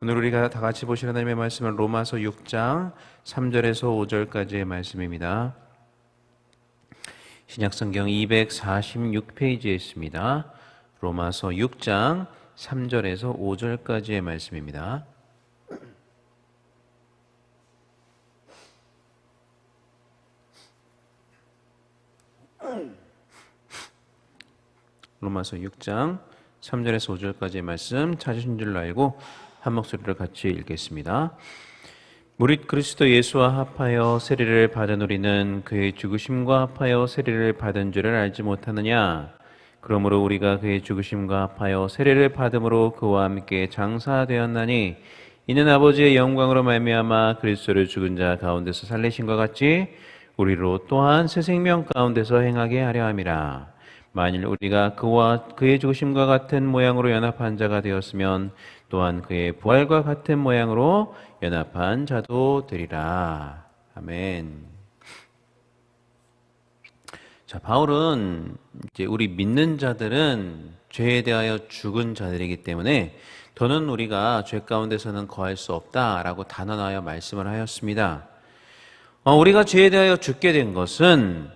오늘 우리가 다 같이 보실 하나님의 말씀은 로마서 6장 3절에서 5절까지의 말씀입니다. 신약성경 246페이지에 있습니다. 로마서 6장 3절에서 5절까지의 말씀입니다. 로마서 6장 3절에서 5절까지의 말씀 찾으신 줄로 알고 한 목소리를 같이 읽겠습니다. 무릇 그리스도 예수와 합하여 세례를 받은 우리는 그의 죽으심과 합하여 세례를 받은 줄을 알지 못하느냐? 그러므로 우리가 그의 죽으심과 합하여 세례를 받음으로 그와 함께 장사되었나니 이는 아버지의 영광으로 말미암아 그리스도를 죽은 자 가운데서 살리신 것 같이 우리로 또한 새 생명 가운데서 행하게 하려 함이라. 만일 우리가 그와 그의 죽으심과 같은 모양으로 연합한 자가 되었으면 또한 그의 부활과 같은 모양으로 연합한 자도 되리라. 아멘. 자, 바울은 이제 우리 믿는 자들은 죄에 대하여 죽은 자들이기 때문에 더는 우리가 죄 가운데서는 거할 수 없다라고 단언하여 말씀을 하였습니다. 우리가 죄에 대하여 죽게 된 것은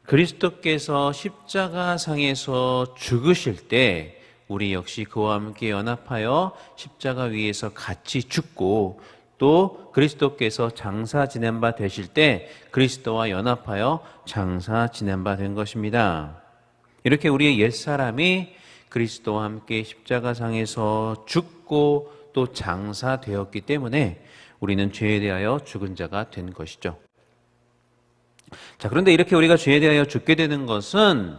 그리스도께서 십자가상에서 죽으실 때 우리 역시 그와 함께 연합하여 십자가 위에서 같이 죽고 또 그리스도께서 장사 지낸 바 되실 때 그리스도와 연합하여 장사 지낸 바 된 것입니다. 이렇게 우리의 옛사람이 그리스도와 함께 십자가상에서 죽고 또 장사되었기 때문에 우리는 죄에 대하여 죽은 자가 된 것이죠. 자, 그런데 이렇게 우리가 죄에 대하여 죽게 되는 것은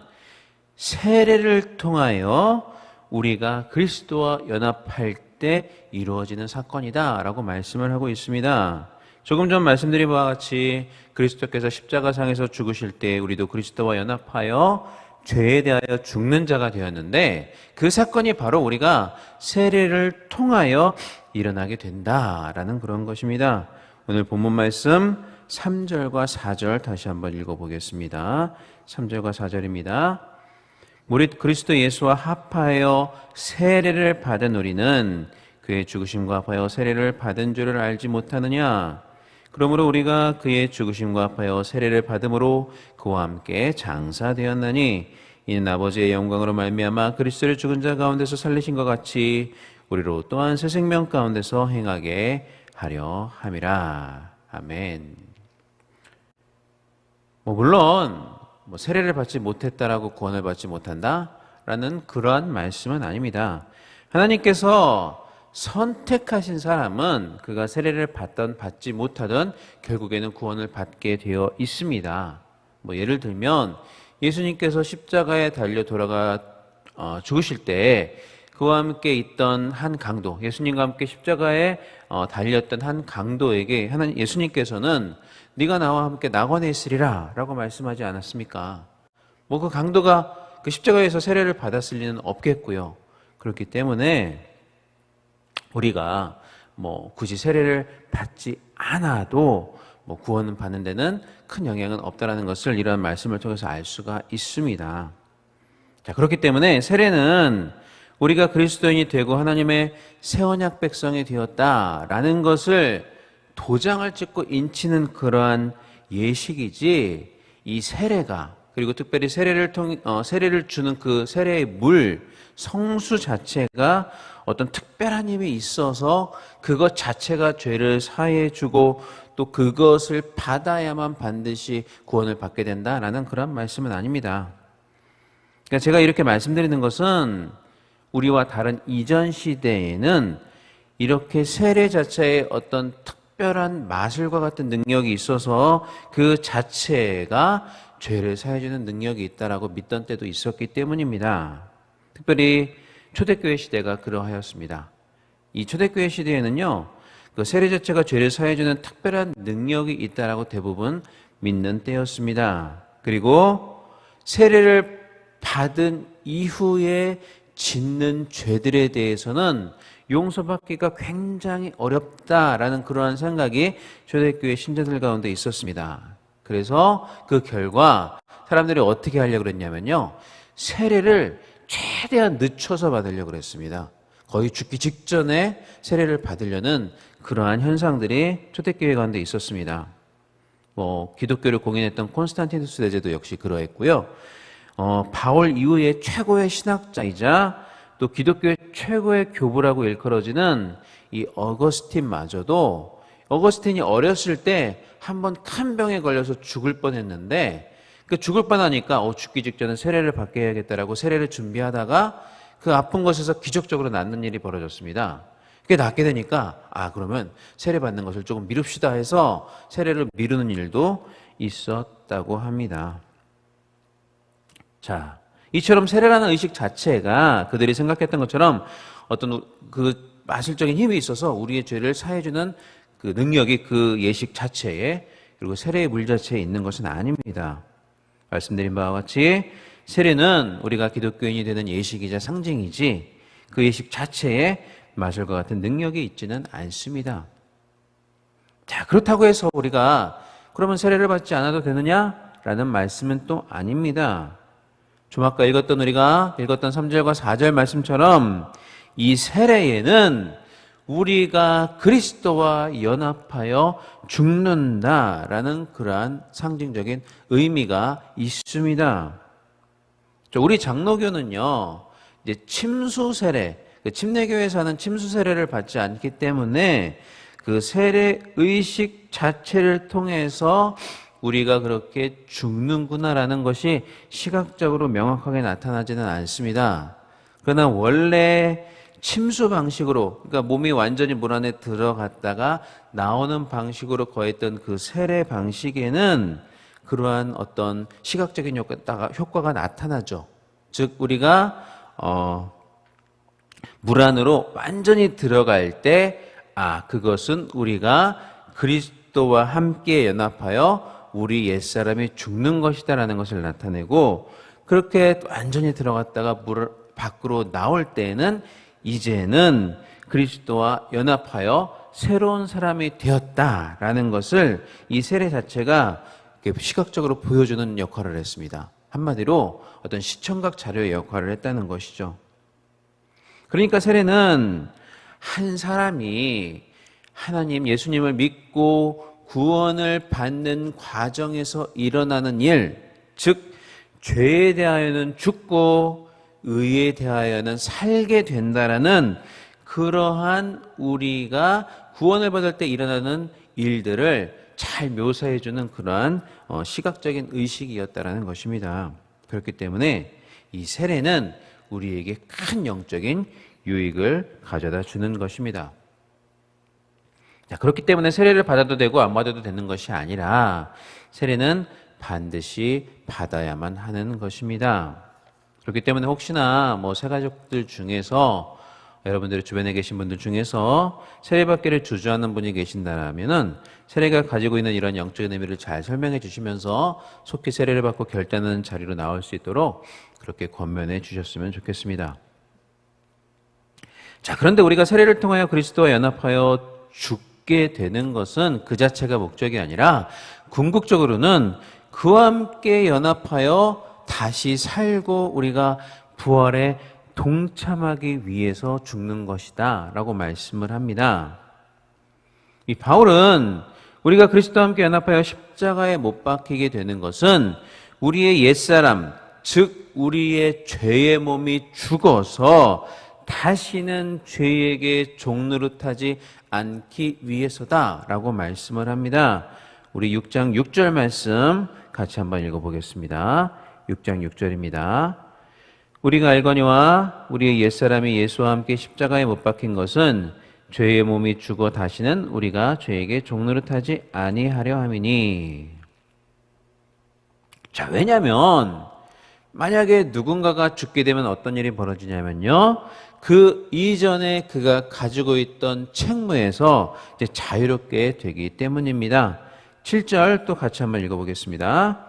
세례를 통하여 우리가 그리스도와 연합할 때 이루어지는 사건이다 라고 말씀을 하고 있습니다. 조금 전 말씀드린 바와 같이 그리스도께서 십자가상에서 죽으실 때 우리도 그리스도와 연합하여 죄에 대하여 죽는 자가 되었는데 그 사건이 바로 우리가 세례를 통하여 일어나게 된다라는 그런 것입니다. 오늘 본문 말씀 3절과 4절 다시 한번 읽어보겠습니다. 3절과 4절입니다. 무릇 그리스도 예수와 합하여 세례를 받은 우리는 그의 죽으심과 합하여 세례를 받은 줄을 알지 못하느냐? 그러므로 우리가 그의 죽으심과 합하여 세례를 받음으로 그와 함께 장사되었나니 이는 아버지의 영광으로 말미암아 그리스도를 죽은 자 가운데서 살리신 것 같이 우리로 또한 새 생명 가운데서 행하게 하려 함이라. 아멘. 물론 세례를 받지 못했다라고 구원을 받지 못한다라는 그러한 말씀은 아닙니다. 하나님께서 선택하신 사람은 그가 세례를 받든 받지 못하든 결국에는 구원을 받게 되어 있습니다. 예를 들면 예수님께서 십자가에 달려 돌아가 죽으실 때 그와 함께 있던 한 강도, 예수님과 함께 십자가에 달렸던 한 강도에게 예수님께서는 네가 나와 함께 낙원에 있으리라 라고 말씀하지 않았습니까? 그 강도가 그 십자가에서 세례를 받았을 리는 없겠고요. 그렇기 때문에 우리가 굳이 세례를 받지 않아도 구원을 받는 데는 큰 영향은 없다라는 것을 이런 말씀을 통해서 알 수가 있습니다. 자, 그렇기 때문에 세례는 우리가 그리스도인이 되고 하나님의 새 언약 백성이 되었다라는 것을 도장을 찍고 인치는 그러한 예식이지, 이 세례가, 그리고 특별히 세례를 주는 그 세례의 물, 성수 자체가 어떤 특별한 힘이 있어서 그것 자체가 죄를 사해 주고 또 그것을 받아야만 반드시 구원을 받게 된다라는 그런 말씀은 아닙니다. 그러니까 제가 이렇게 말씀드리는 것은 우리와 다른 이전 시대에는 이렇게 세례 자체의 어떤 특별한 마술과 같은 능력이 있어서 그 자체가 죄를 사해주는 능력이 있다라고 믿던 때도 있었기 때문입니다. 특별히 초대교회 시대가 그러하였습니다. 이 초대교회 시대에는요, 그 세례 자체가 죄를 사해주는 특별한 능력이 있다라고 대부분 믿는 때였습니다. 그리고 세례를 받은 이후에 짓는 죄들에 대해서는 용서받기가 굉장히 어렵다라는 그러한 생각이 초대교회 신자들 가운데 있었습니다. 그래서 그 결과 사람들이 어떻게 하려고 그랬냐면요, 세례를 최대한 늦춰서 받으려고 그랬습니다. 거의 죽기 직전에 세례를 받으려는 그러한 현상들이 초대교회 가운데 있었습니다. 기독교를 공인했던 콘스탄티누스 대제도 역시 그러했고요. 바울 이후에 최고의 신학자이자 또 기독교의 최고의 교부라고 일컬어지는 이 어거스틴마저도 어거스틴이 어렸을 때 한번 큰 병에 걸려서 죽을 뻔했는데 그 죽을 뻔하니까 죽기 직전에 세례를 받게 해야겠다라고 세례를 준비하다가 그 아픈 것에서 기적적으로 낫는 일이 벌어졌습니다. 그게 낫게 되니까 그러면 세례 받는 것을 조금 미룹시다 해서 세례를 미루는 일도 있었다고 합니다. 자, 이처럼 세례라는 의식 자체가 그들이 생각했던 것처럼 어떤 그 마술적인 힘이 있어서 우리의 죄를 사해주는 그 능력이 그 예식 자체에 그리고 세례의 물 자체에 있는 것은 아닙니다. 말씀드린 바와 같이 세례는 우리가 기독교인이 되는 예식이자 상징이지 그 예식 자체에 마술과 같은 능력이 있지는 않습니다. 자, 그렇다고 해서 우리가 그러면 세례를 받지 않아도 되느냐라는 말씀은 또 아닙니다. 좀 아까 우리가 읽었던 3절과 4절 말씀처럼 이 세례에는 우리가 그리스도와 연합하여 죽는다라는 그러한 상징적인 의미가 있습니다. 우리 장로교는요, 이제 침수 세례, 침례교회에서 하는 침수 세례를 받지 않기 때문에 그 세례 의식 자체를 통해서 우리가 그렇게 죽는구나라는 것이 시각적으로 명확하게 나타나지는 않습니다. 그러나 원래 침수 방식으로, 그러니까 몸이 완전히 물 안에 들어갔다가 나오는 방식으로 거했던 그 세례 방식에는 그러한 어떤 시각적인 효과가 나타나죠. 즉 우리가 물 안으로 완전히 들어갈 때 그것은 우리가 그리스도와 함께 연합하여 우리 옛사람이 죽는 것이다라는 것을 나타내고, 그렇게 완전히 들어갔다가 물 밖으로 나올 때에는 이제는 그리스도와 연합하여 새로운 사람이 되었다라는 것을 이 세례 자체가 시각적으로 보여주는 역할을 했습니다. 한마디로 어떤 시청각 자료의 역할을 했다는 것이죠. 그러니까 세례는 한 사람이 하나님, 예수님을 믿고 구원을 받는 과정에서 일어나는 일, 즉 죄에 대하여는 죽고 의에 대하여는 살게 된다라는 그러한 우리가 구원을 받을 때 일어나는 일들을 잘 묘사해주는 그러한 시각적인 의식이었다라는 것입니다. 그렇기 때문에 이 세례는 우리에게 큰 영적인 유익을 가져다 주는 것입니다. 자, 그렇기 때문에 세례를 받아도 되고 안 받아도 되는 것이 아니라 세례는 반드시 받아야만 하는 것입니다. 그렇기 때문에 혹시나 새가족들 중에서 여러분들의 주변에 계신 분들 중에서 세례받기를 주저하는 분이 계신다면은 세례가 가지고 있는 이런 영적인 의미를 잘 설명해 주시면서 속히 세례를 받고 결단하는 자리로 나올 수 있도록 그렇게 권면해 주셨으면 좋겠습니다. 자, 그런데 우리가 세례를 통하여 그리스도와 연합하여 죽게 되는 것은 그 자체가 목적이 아니라 궁극적으로는 그와 함께 연합하여 다시 살고 우리가 부활에 동참하기 위해서 죽는 것이다 라고 말씀을 합니다. 이 바울은 우리가 그리스도와 함께 연합하여 십자가에 못 박히게 되는 것은 우리의 옛사람, 즉 우리의 죄의 몸이 죽어서 다시는 죄에게 종노릇하지 않기 위해서다 라고 말씀을 합니다. 우리 6장 6절 말씀 같이 한번 읽어보겠습니다. 6장 6절입니다. 우리가 알거니와 우리의 옛사람이 예수와 함께 십자가에 못 박힌 것은 죄의 몸이 죽어 다시는 우리가 죄에게 종노릇하지 아니하려 함이니. 자, 왜냐하면 만약에 누군가가 죽게 되면 어떤 일이 벌어지냐면요, 그 이전에 그가 가지고 있던 책무에서 이제 자유롭게 되기 때문입니다. 7절 또 같이 한번 읽어보겠습니다.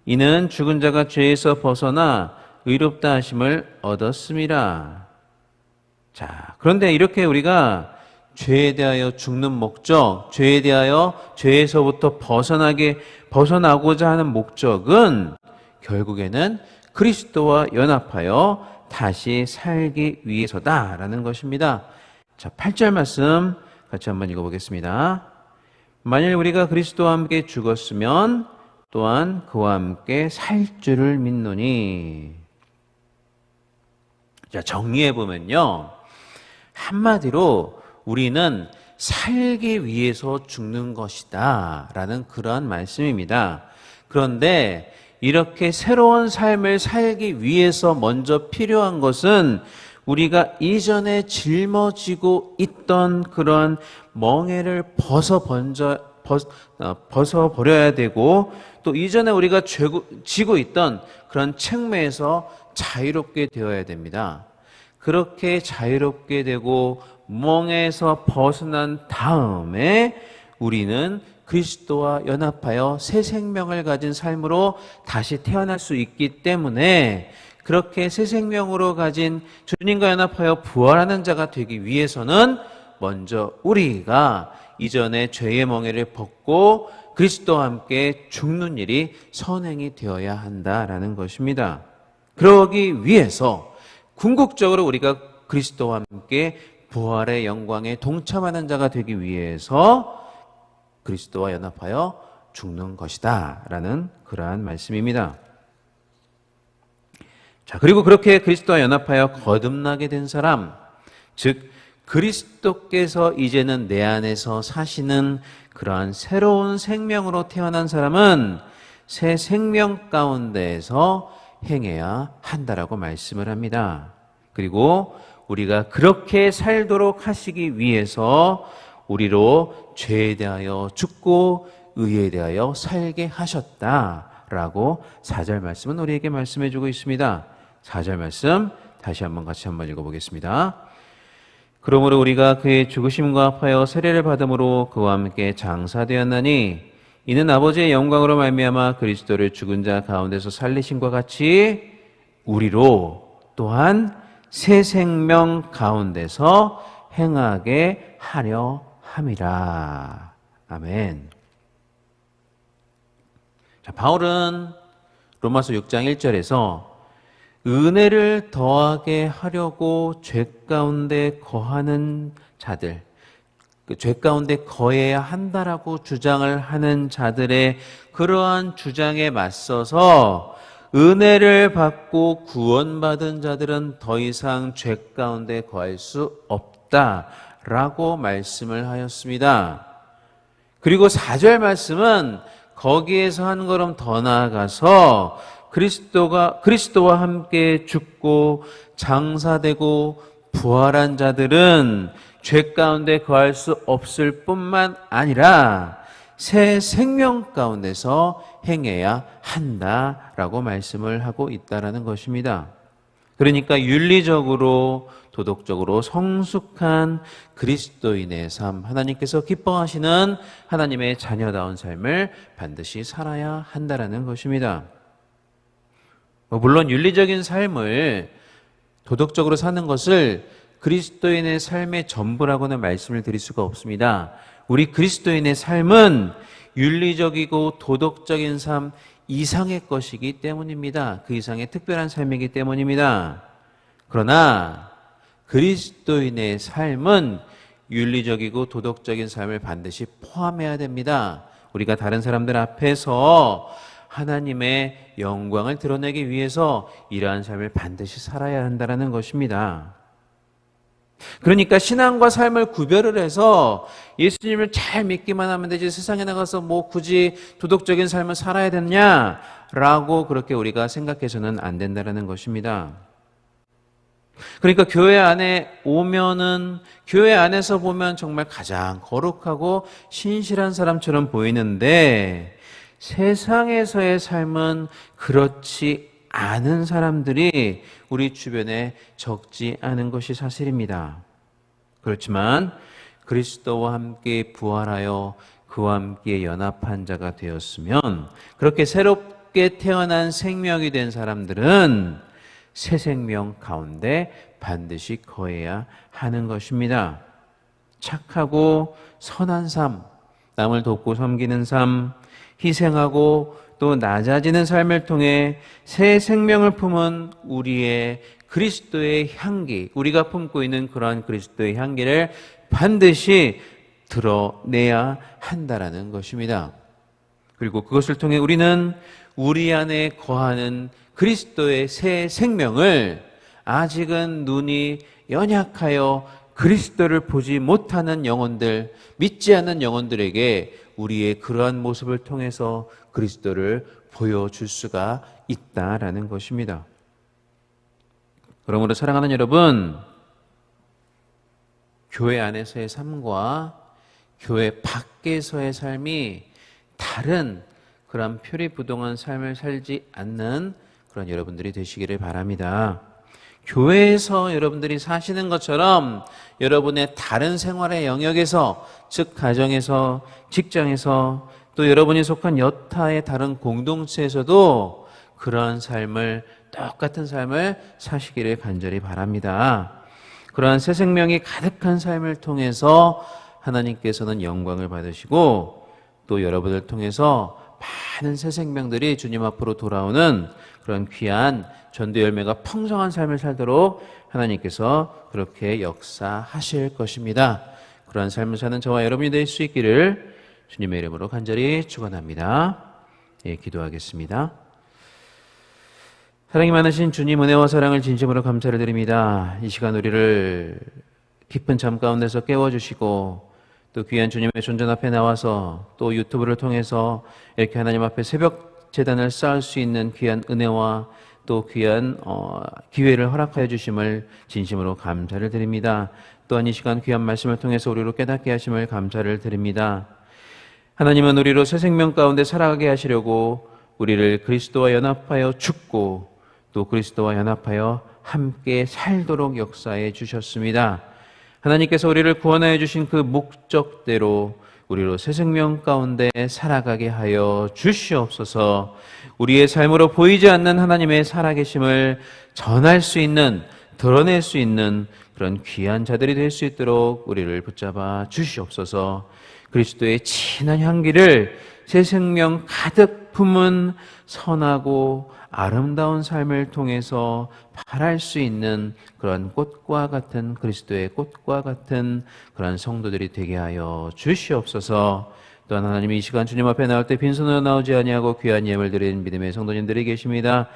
이는 죽은 자가 죄에서 벗어나 의롭다 하심을 얻었음이라. 자, 그런데 이렇게 우리가 죄에 대하여 죽는 목적, 죄에 대하여 죄에서부터 벗어나고자 하는 목적은 결국에는 그리스도와 연합하여 다시 살기 위해서다라는 것입니다. 자, 8절 말씀 같이 한번 읽어보겠습니다. 만일 우리가 그리스도와 함께 죽었으면 또한 그와 함께 살 줄을 믿노니. 자, 정리해보면요, 한마디로 우리는 살기 위해서 죽는 것이다 라는 그러한 말씀입니다. 그런데 이렇게 새로운 삶을 살기 위해서 먼저 필요한 것은 우리가 이전에 짊어지고 있던 그런 멍에를 벗어버려야 되고, 또 이전에 우리가 지고 있던 그런 책매에서 자유롭게 되어야 됩니다. 그렇게 자유롭게 되고 멍에서 벗어난 다음에 우리는 그리스도와 연합하여 새 생명을 가진 삶으로 다시 태어날 수 있기 때문에, 그렇게 새 생명으로 가진 주님과 연합하여 부활하는 자가 되기 위해서는 먼저 우리가 이전에 죄의 멍에를 벗고 그리스도와 함께 죽는 일이 선행이 되어야 한다라는 것입니다. 그러기 위해서 궁극적으로 우리가 그리스도와 함께 부활의 영광에 동참하는 자가 되기 위해서 그리스도와 연합하여 죽는 것이다 라는 그러한 말씀입니다. 자, 그리고 그렇게 그리스도와 연합하여 거듭나게 된 사람, 즉 그리스도께서 이제는 내 안에서 사시는 그러한 새로운 생명으로 태어난 사람은 새 생명 가운데에서 행해야 한다라고 말씀을 합니다. 그리고 우리가 그렇게 살도록 하시기 위해서 우리로 죄에 대하여 죽고 의에 대하여 살게 하셨다라고 4절 말씀은 우리에게 말씀해 주고 있습니다. 4절 말씀 다시 한번 같이 한번 읽어보겠습니다. 그러므로 우리가 그의 죽으심과 합하여 세례를 받음으로 그와 함께 장사되었나니 이는 아버지의 영광으로 말미암아 그리스도를 죽은 자 가운데서 살리심과 같이 우리로 또한 새 생명 가운데서 행하게 하려 함이라. 아멘. 자, 바울은 로마서 6장 1절에서 은혜를 더하게 하려고 죄 가운데 거하는 자들, 그 죄 가운데 거해야 한다라고 주장을 하는 자들의 그러한 주장에 맞서서 은혜를 받고 구원받은 자들은 더 이상 죄 가운데 거할 수 없다라고 말씀을 하였습니다. 그리고 4절 말씀은 거기에서 한 걸음 더 나아가서 그리스도와 함께 죽고 장사되고 부활한 자들은 죄 가운데 거할 수 없을 뿐만 아니라 새 생명 가운데서 행해야 한다라고 말씀을 하고 있다라는 것입니다. 그러니까 윤리적으로 도덕적으로 성숙한 그리스도인의 삶, 하나님께서 기뻐하시는 하나님의 자녀다운 삶을 반드시 살아야 한다라는 것입니다. 물론 윤리적인 삶을 도덕적으로 사는 것을 그리스도인의 삶의 전부라고는 말씀을 드릴 수가 없습니다. 우리 그리스도인의 삶은 윤리적이고 도덕적인 삶 이상의 것이기 때문입니다. 그 이상의 특별한 삶이기 때문입니다. 그러나 그리스도인의 삶은 윤리적이고 도덕적인 삶을 반드시 포함해야 됩니다. 우리가 다른 사람들 앞에서 하나님의 영광을 드러내기 위해서 이러한 삶을 반드시 살아야 한다는 것입니다. 그러니까 신앙과 삶을 구별을 해서 예수님을 잘 믿기만 하면 되지 세상에 나가서 뭐 굳이 도덕적인 삶을 살아야 되냐라고 그렇게 우리가 생각해서는 안 된다는 것입니다. 그러니까 교회 안에 오면은 교회 안에서 보면 정말 가장 거룩하고 신실한 사람처럼 보이는데 세상에서의 삶은 그렇지 않은 사람들이 우리 주변에 적지 않은 것이 사실입니다. 그렇지만 그리스도와 함께 부활하여 그와 함께 연합한 자가 되었으면, 그렇게 새롭게 태어난 생명이 된 사람들은 새 생명 가운데 반드시 거해야 하는 것입니다. 착하고 선한 삶, 남을 돕고 섬기는 삶, 희생하고 또 낮아지는 삶을 통해 새 생명을 품은 우리의 그리스도의 향기, 우리가 품고 있는 그러한 그리스도의 향기를 반드시 드러내야 한다라는 것입니다. 그리고 그것을 통해 우리는 우리 안에 거하는 그리스도의 새 생명을 아직은 눈이 연약하여 그리스도를 보지 못하는 영혼들, 믿지 않는 영혼들에게 우리의 그러한 모습을 통해서 그리스도를 보여줄 수가 있다라는 것입니다. 그러므로 사랑하는 여러분, 교회 안에서의 삶과 교회 밖에서의 삶이 다른 그런 표리부동한 삶을 살지 않는 그런 여러분들이 되시기를 바랍니다. 교회에서 여러분들이 사시는 것처럼 여러분의 다른 생활의 영역에서, 즉 가정에서, 직장에서, 또 여러분이 속한 여타의 다른 공동체에서도 그러한 삶을, 똑같은 삶을 사시기를 간절히 바랍니다. 그러한 새 생명이 가득한 삶을 통해서 하나님께서는 영광을 받으시고 또 여러분을 통해서 많은 새 생명들이 주님 앞으로 돌아오는 그런 귀한 전도 열매가 풍성한 삶을 살도록 하나님께서 그렇게 역사하실 것입니다. 그러한 삶을 사는 저와 여러분이 될 수 있기를 주님의 이름으로 간절히 축원합니다. 예, 기도하겠습니다. 사랑이 많으신 주님, 은혜와 사랑을 진심으로 감사를 드립니다. 이 시간 우리를 깊은 잠 가운데서 깨워주시고 또 귀한 주님의 존전 앞에 나와서 또 유튜브를 통해서 이렇게 하나님 앞에 새벽 제단을 쌓을 수 있는 귀한 은혜와 또 귀한 기회를 허락하여 주심을 진심으로 감사를 드립니다. 또한 이 시간 귀한 말씀을 통해서 우리로 깨닫게 하심을 감사를 드립니다. 하나님은 우리로 새 생명 가운데 살아가게 하시려고 우리를 그리스도와 연합하여 죽고 또 그리스도와 연합하여 함께 살도록 역사해 주셨습니다. 하나님께서 우리를 구원하여 주신 그 목적대로 우리로 새 생명 가운데 살아가게 하여 주시옵소서. 우리의 삶으로 보이지 않는 하나님의 살아계심을 전할 수 있는, 드러낼 수 있는 그런 귀한 자들이 될 수 있도록 우리를 붙잡아 주시옵소서. 그리스도의 진한 향기를 새 생명 가득 품은 선하고 아름다운 삶을 통해서 바랄 수 있는 그런 꽃과 같은, 그리스도의 꽃과 같은 그런 성도들이 되게 하여 주시옵소서. 또한 하나님, 이 시간 주님 앞에 나올 때 빈손으로 나오지 아니하고 귀한 예물 드린 믿음의 성도님들이 계십니다.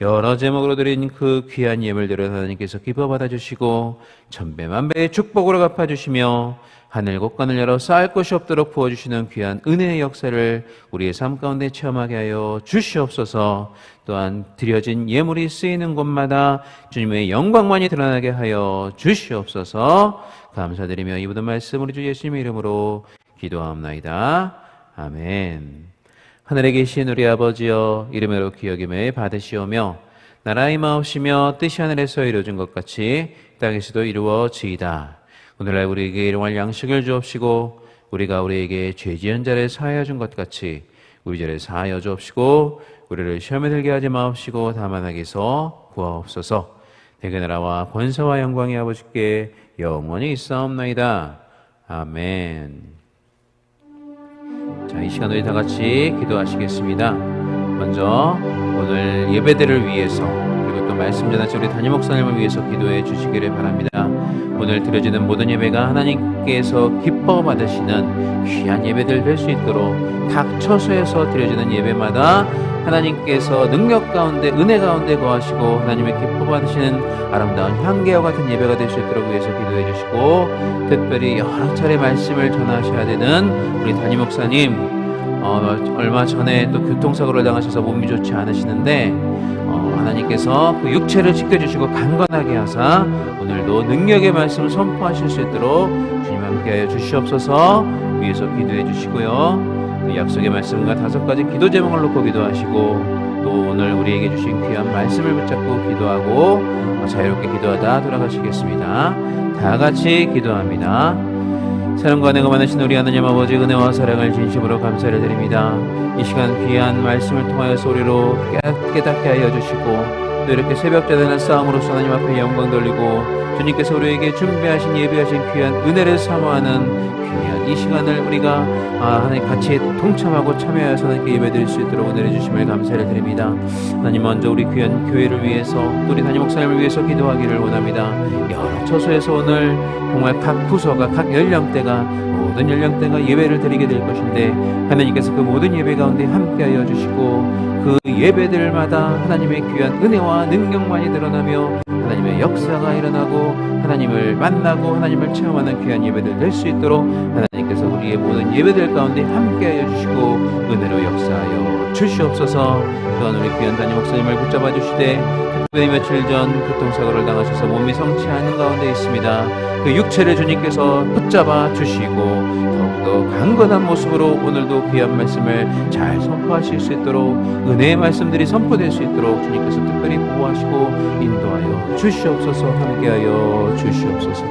여러 제목으로 드린 그 귀한 예물들을 하나님께서 기뻐 받아주시고 천배만배의 축복으로 갚아주시며 하늘 곳간을 열어 쌓을 것이 없도록 부어주시는 귀한 은혜의 역사를 우리의 삶 가운데 체험하게 하여 주시옵소서. 또한 드려진 예물이 쓰이는 곳마다 주님의 영광만이 드러나게 하여 주시옵소서. 감사드리며 이 모든 말씀 우리 주 예수님의 이름으로 기도하옵나이다. 아멘. 하늘에 계신 우리 아버지여, 이름으로 기억임을 받으시오며 나라의 마옵시며 뜻이 하늘에서 이루어진 것 같이 땅에서도 이루어지이다. 오늘날 우리에게 일용할 양식을 주옵시고 우리가 우리에게 죄 지은 자를 사하여 준 것 같이 우리 죄를 사하여 주옵시고 우리를 시험에 들게 하지 마옵시고 다만 악에서 구하옵소서. 대개 나라와 권세와 영광이 아버지께 영원히 있사옵나이다. 아멘. 자, 이 시간 우리 다 같이 기도하시겠습니다. 먼저 오늘 예배들을 위해서 그리고 또 말씀 전하신 우리 담임 목사님을 위해서 기도해 주시기를 바랍니다. 오늘 드려지는 모든 예배가 하나님께서 기뻐 받으시는 귀한 예배들 될 수 있도록 각 처소에서 드려지는 예배마다 하나님께서 능력 가운데, 은혜 가운데 거하시고 하나님의 기뻐 받으시는 아름다운 향기와 같은 예배가 될 수 있도록 위해서 기도해 주시고, 특별히 여러 차례 말씀을 전하셔야 되는 우리 담임 목사님, 얼마 전에 또 교통사고를 당하셔서 몸이 좋지 않으시는데 하나님께서 그 육체를 지켜주시고 강건하게 하사 오늘도 능력의 말씀을 선포하실 수 있도록 주님 함께하여 주시옵소서. 위에서 기도해 주시고요. 또 약속의 말씀과 5가지 기도 제목을 놓고 기도하시고 또 오늘 우리에게 주신 귀한 말씀을 붙잡고 기도하고 자유롭게 기도하다 돌아가시겠습니다. 다 같이 기도합니다. 사랑과 은혜가 많으신 우리 하나님 아버지, 은혜와 사랑을 진심으로 감사를 드립니다. 이 시간 귀한 말씀을 통하여 소리로 깨닫게 하여 주시고 또 또 이렇게 새벽 자단한 싸움으로써 하나님 앞에 영광 돌리고 주님께서 우리에게 준비하신 예비하신 귀한 은혜를 사모하는 귀한 이 시간을 우리가 하나님 같이 동참하고 참여해서 하나님께 예배드릴 수 있도록 은혜를 주심을 감사를 드립니다. 하나님 먼저 우리 귀한 교회를 위해서 또 우리 담임 목사님을 위해서 기도하기를 원합니다. 여러 처소에서 오늘 정말 각 부서가 각 연령대가 모든 연령대가 예배를 드리게 될 것인데 하나님께서 그 모든 예배 가운데 함께하여 주시고 그 예배들마다 하나님의 귀한 은혜와 능력만이 드러나며 하나님의 역사가 일어나고 하나님을 만나고 하나님을 체험하는 귀한 예배들 될 수 있도록 하나님께서 우리의 모든 예배들 가운데 함께하여 주시고 은혜로 역사하여 주시옵소서. 또한 우리 귀한 담임 목사님을 붙잡아 주시되 특별히 며칠 전 교통사고를 당하셔서 몸이 성취하는 가운데 있습니다. 그 육체를 주님께서 붙잡아 주시고 더욱더 강건한 모습으로 오늘도 귀한 말씀을 잘 선포하실 수 있도록 은혜의 말씀들이 선포될 수 있도록 주님께서 특별히 보호하시고 인도하여 주시옵소서. 함께하여 주시옵소서.